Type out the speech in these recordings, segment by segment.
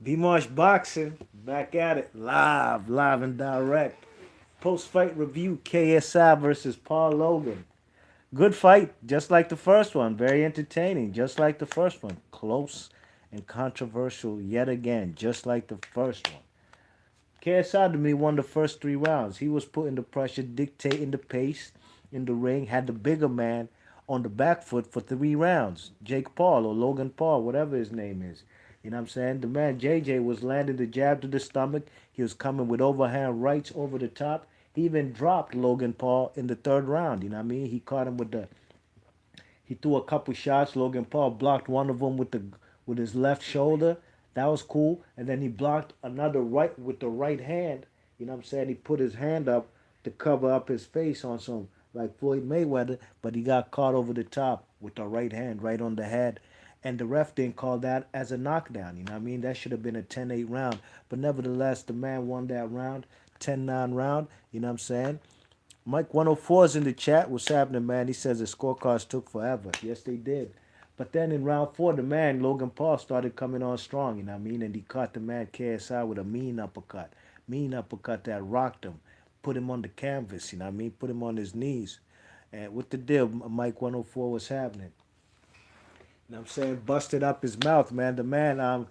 B-Marsh Boxing, back at it, live and direct. Post-fight review, KSI versus Paul Logan. Good fight, just like the first one. Very entertaining, just like the first one. Close and controversial yet again, just like the first one. KSI to me won the first 3 rounds. He was putting the pressure, dictating the pace in the ring, had the bigger man on the back foot for 3 rounds. Jake Paul or Logan Paul, whatever his name is. You know what I'm saying? The man JJ was landing the jab to the stomach. He was coming with overhand rights over the top. He even dropped Logan Paul in the third round. You know what I mean? He caught him with the he threw a couple shots. Logan Paul blocked one of them with his left shoulder. That was cool. And then he blocked another right with the right hand. You know what I'm saying? He put his hand up to cover up his face on some like Floyd Mayweather, but he got caught over the top with the right hand right on the head. And the ref didn't call that as a knockdown. You know what I mean? That should have been a 10-8 round. But nevertheless, the man won that round, 10-9 round. You know what I'm saying? Mike 104 is in the chat. What's happening, man? He says the scorecards took forever. Yes, they did. But then in round four, the man, Logan Paul, started coming on strong, you know what I mean? And he caught the man KSI with a mean uppercut. Mean uppercut that rocked him. Put him on the canvas, you know what I mean? Put him on his knees. And with the deal, Mike 104 was happening. You know what I'm saying? Busted up his mouth, man. The man,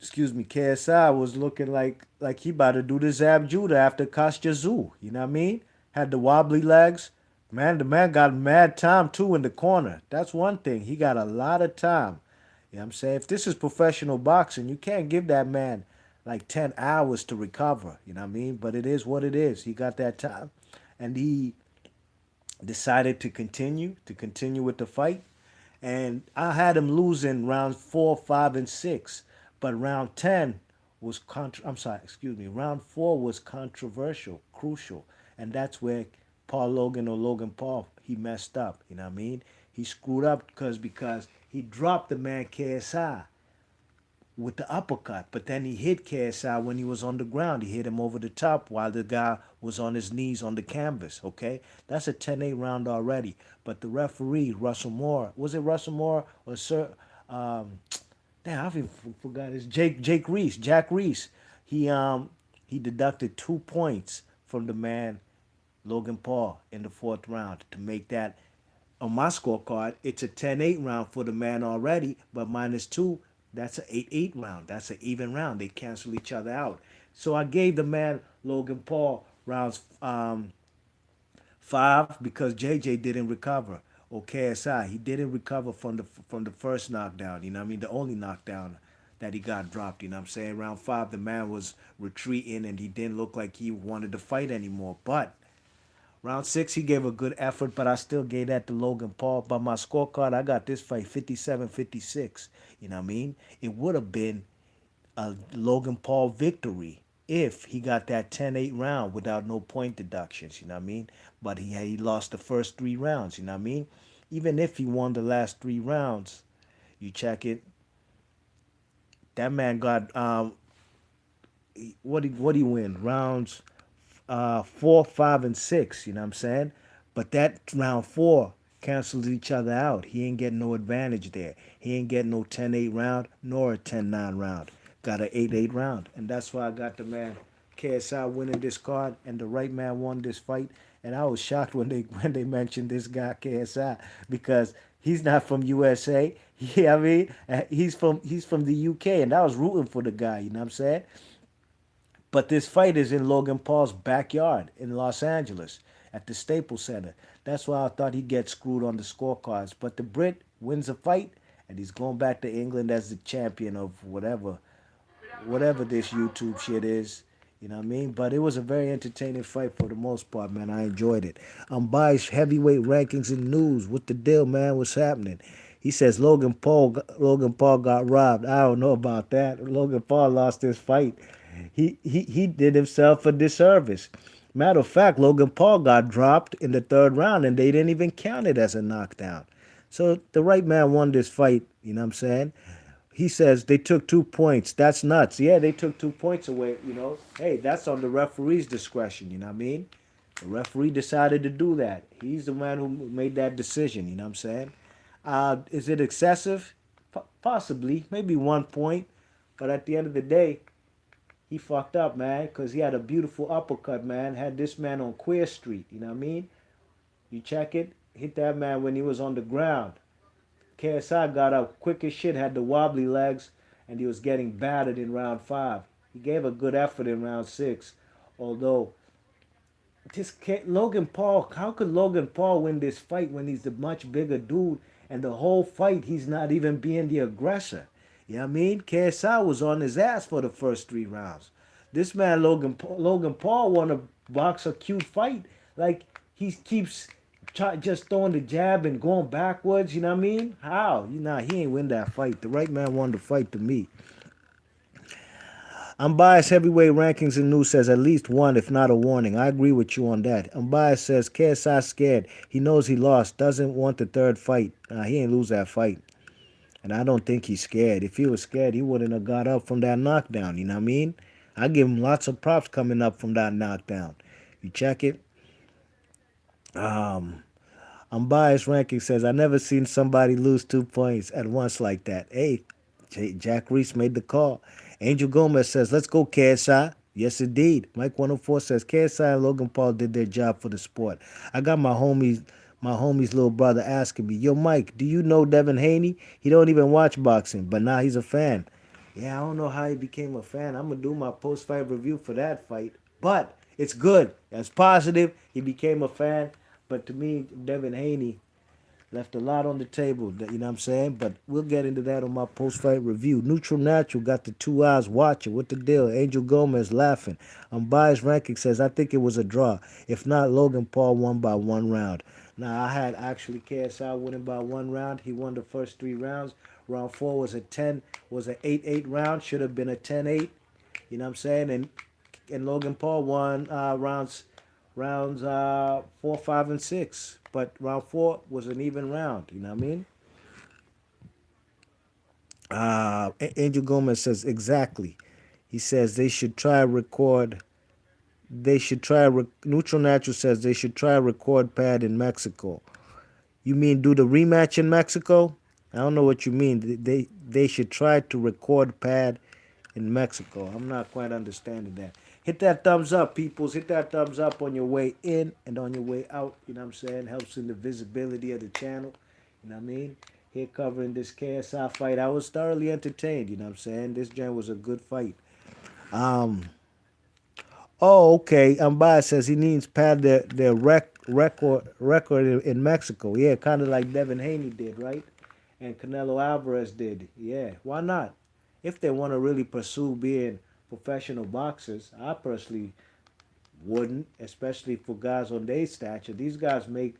excuse me, KSI was looking like he about to do the Zab Judah after Kostya Zoo. You know what I mean? Had the wobbly legs. Man, the man got mad time too in the corner. That's one thing. He got a lot of time. You know what I'm saying? If this is professional boxing, you can't give that man like 10 hours to recover. You know what I mean? But it is what it is. He got that time. And he decided to continue with the fight. And I had him losing rounds 4, 5, and 6. But round 10 was I'm sorry, excuse me. Round 4 was controversial, crucial, and that's where Paul Logan or Logan Paul he messed up. You know what I mean? He screwed up because he dropped the man KSI with the uppercut, but then he hit KSI when he was on the ground. He hit him over the top while the guy was on his knees on the canvas. Okay, that's a 10-8 round already. But the referee Russell Moore, was it Russell Moore or Sir? Um, Damn, I even forgot his Jake Reese, Jack Reese. He he deducted 2 points from the man Logan Paul in the fourth round to make that on my scorecard. It's a 10-8 round for the man already, but -2, that's an 8-8 round. That's an even round. They cancel each other out. So I gave the man Logan Paul rounds 5 because JJ didn't recover. Or KSI, he didn't recover from the first knockdown. You know what I mean? The only knockdown that he got dropped. You know what I'm saying? Round 5, the man was retreating and he didn't look like he wanted to fight anymore. But round 6, he gave a good effort, but I still gave that to Logan Paul. But my scorecard, I got this fight 57-56. You know what I mean? It would have been a Logan Paul victory if he got that 10-8 round without no point deductions, you know what I mean? But he lost the first 3 rounds, you know what I mean? Even if he won the last 3 rounds, you check it, that man got what he win? Rounds 4, 5, and 6, you know what I'm saying? But that round 4 cancels each other out. He ain't getting no advantage there. He ain't getting no 10-8 round nor a 10-9 round. Got an 8-8 round. And that's why I got the man KSI winning this card and the right man won this fight. And I was shocked when they mentioned this guy KSI because he's not from USA. Yeah, I mean, he's from the UK and I was rooting for the guy, you know what I'm saying? But this fight is in Logan Paul's backyard in Los Angeles at the Staples Center. That's why I thought he'd get screwed on the scorecards. But the Brit wins the fight, and he's going back to England as the champion of whatever this YouTube shit is. You know what I mean? But it was a very entertaining fight for the most part, man. I enjoyed it. Unbiased heavyweight rankings and news. What the deal, man? What's happening? He says Logan Paul got robbed. I don't know about that. Logan Paul lost his fight. He did himself a disservice. Matter of fact, Logan Paul got dropped in the third round and they didn't even count it as a knockdown. So the right man won this fight, you know what I'm saying? He says they took 2 points. That's nuts. Yeah, they took 2 points away, you know. Hey, that's on the referee's discretion, you know what I mean? The referee decided to do that. He's the man who made that decision, you know what I'm saying? Is it excessive? Possibly. Maybe 1 point. But at the end of the day, he fucked up, man, because he had a beautiful uppercut, man. Had this man on Queer Street, you know what I mean? You check it, hit that man when he was on the ground. KSI got up quick as shit, had the wobbly legs, and he was getting battered in round five. He gave a good effort in round six, although Logan Paul, how could Logan Paul win this fight when he's the much bigger dude and the whole fight he's not even being the aggressor? You know what I mean? KSI was on his ass for the first 3 rounds. This man Logan Paul want to box a cute fight. Like he keeps just throwing the jab and going backwards. You know what I mean? How? You know he ain't win that fight. The right man won the fight to me. Unbiased heavyweight rankings and news says at least one, if not a warning. I agree with you on that. Unbiased says KSI scared. He knows he lost. Doesn't want the third fight. He ain't lose that fight. And I don't think he's scared. If he was scared, he wouldn't have got up from that knockdown. You know what I mean? I give him lots of props coming up from that knockdown. You check it. Unbiased ranking says I never seen somebody lose 2 points at once like that. Hey, Jack Reese made the call. Angel Gomez says, let's go, KSI. Yes, indeed. Mike 104 says, KSI and Logan Paul did their job for the sport. I got my homie's little brother asking me, yo, Mike, do you know Devin Haney? He don't even watch boxing, but now he's a fan. Yeah, I don't know how he became a fan. I'm going to do my post-fight review for that fight. But it's good. It's positive. He became a fan. But to me, Devin Haney left a lot on the table, you know what I'm saying? But we'll get into that on my post-fight review. Neutral Natural got the 2 eyes watching. What the deal? Angel Gomez laughing. Unbiased ranking says, I think it was a draw. If not, Logan Paul won by 1 round. Now, I had actually KSI winning by 1 round. He won the first 3 rounds. Round 4 was an 8-8 round. Should have been a 10-8. You know what I'm saying? And Logan Paul won rounds 4, 5, and 6. But round 4 was an even round. You know what I mean? Angel Gomez says exactly. He says they should try record. Neutral Natural says they should try a record pad in Mexico. You mean do the rematch in Mexico? I don't know what you mean. They should try to record pad in Mexico. I'm not quite understanding that. Hit that thumbs up, peoples. Hit that thumbs up on your way in and on your way out. You know what I'm saying? Helps in the visibility of the channel. You know what I mean? Here covering this KSI fight. I was thoroughly entertained. You know what I'm saying? This gen was a good fight. Oh, okay. Ambaya says he needs pad their record in Mexico. Yeah, kind of like Devin Haney did, right? And Canelo Alvarez did. Yeah, why not? If they want to really pursue being professional boxers, I personally wouldn't, especially for guys on their stature. These guys make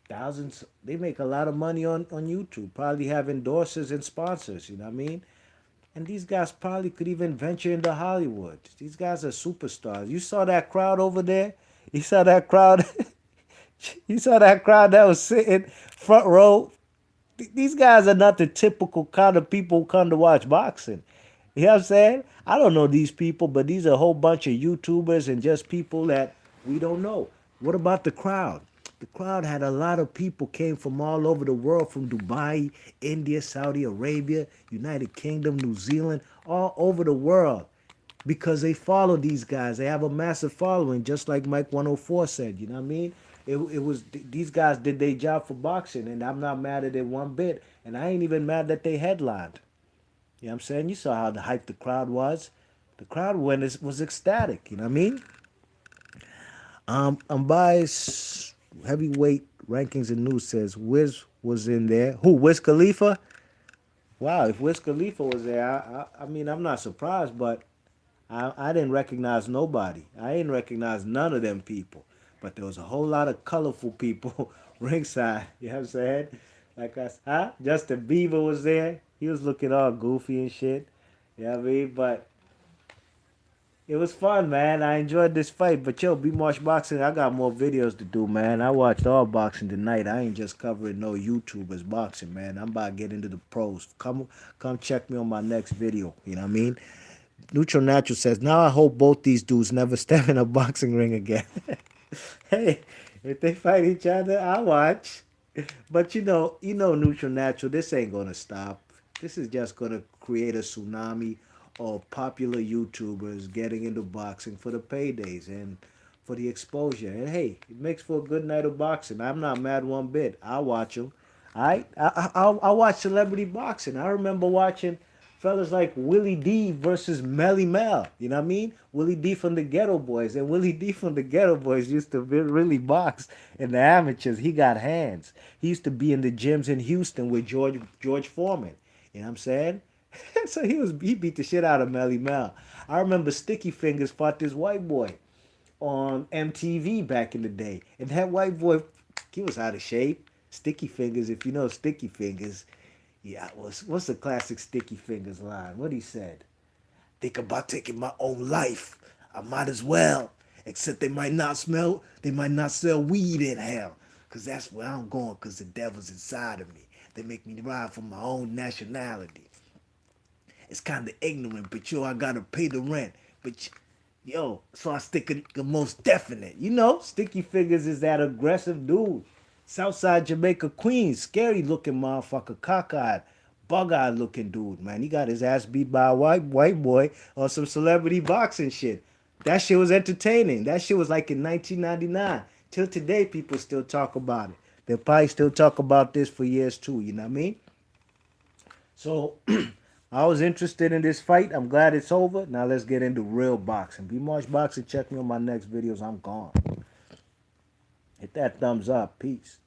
thousands. They make a lot of money on YouTube. Probably have endorsers and sponsors. You know what I mean? And these guys probably could even venture into Hollywood. These guys are superstars. You saw that crowd over there? You saw that crowd? You saw that crowd that was sitting front row? These guys are not the typical kind of people who come to watch boxing. You know what I'm saying? I don't know these people, but these are a whole bunch of YouTubers and just people that we don't know. What about the crowd? The crowd had a lot of people came from all over the world, from Dubai, India, Saudi Arabia, United Kingdom, New Zealand, all over the world because they follow these guys. They have a massive following, just like Mike 104 said. You know what I mean? It was these guys did their job for boxing, and I'm not mad at it one bit. And I ain't even mad that they headlined. You know what I'm saying? You saw how the hype the crowd was. The crowd was ecstatic. You know what I mean? Unbiased heavyweight rankings and news says Wiz was in there. Who? Wiz Khalifa? Wow, if Wiz Khalifa was there, I mean, I'm not surprised, but I didn't recognize nobody. I didn't recognize none of them people. But there was a whole lot of colorful people ringside. You know what I'm saying? Like Justin Bieber was there. He was looking all goofy and shit. You know what I mean? But it was fun, man. I enjoyed this fight. But yo, Be Marsh Boxing, I got more videos to do, man. I watched all boxing tonight. I ain't just covering no YouTubers boxing, man. I'm about to get into the pros. Come check me on my next video. You know what I mean? Neutral Natural says, now I hope both these dudes never step in a boxing ring again. Hey, if they fight each other, I watch. But Neutral Natural, this ain't gonna stop. This is just gonna create a tsunami or popular YouTubers getting into boxing for the paydays and for the exposure. And hey, it makes for a good night of boxing. I'm not mad one bit. I'll watch them. I'll watch celebrity boxing. I remember watching fellas like Willie D versus Melly Mel. You know what I mean? Willie D from the Ghetto Boys. And Willie D from the Ghetto Boys used to really box in the amateurs. He got hands. He used to be in the gyms in Houston with George Foreman. You know what I'm saying? So he beat the shit out of Melly Mel. I remember Sticky Fingers fought this white boy on MTV back in the day. And that white boy, he was out of shape. Sticky Fingers, if you know Sticky Fingers, yeah, what's the classic Sticky Fingers line? What he said? Think about taking my own life. I might as well. Except they might not sell weed in hell. Cause that's where I'm going, cause the devil's inside of me. They make me ride for my own nationality. It's kind of ignorant, but yo, I gotta pay the rent. But yo, so I stick the most definite. You know, Sticky Fingers is that aggressive dude. Southside Jamaica Queens, scary looking motherfucker, cockeyed, bug-eyed looking dude, man. He got his ass beat by a white boy on some celebrity boxing shit. That shit was entertaining. That shit was like in 1999. Till today, people still talk about it. They'll probably still talk about this for years too. You know what I mean? So I was interested in this fight. I'm glad it's over. Now let's get into real boxing. Be March Boxing. Check me on my next videos. I'm gone. Hit that thumbs up. Peace.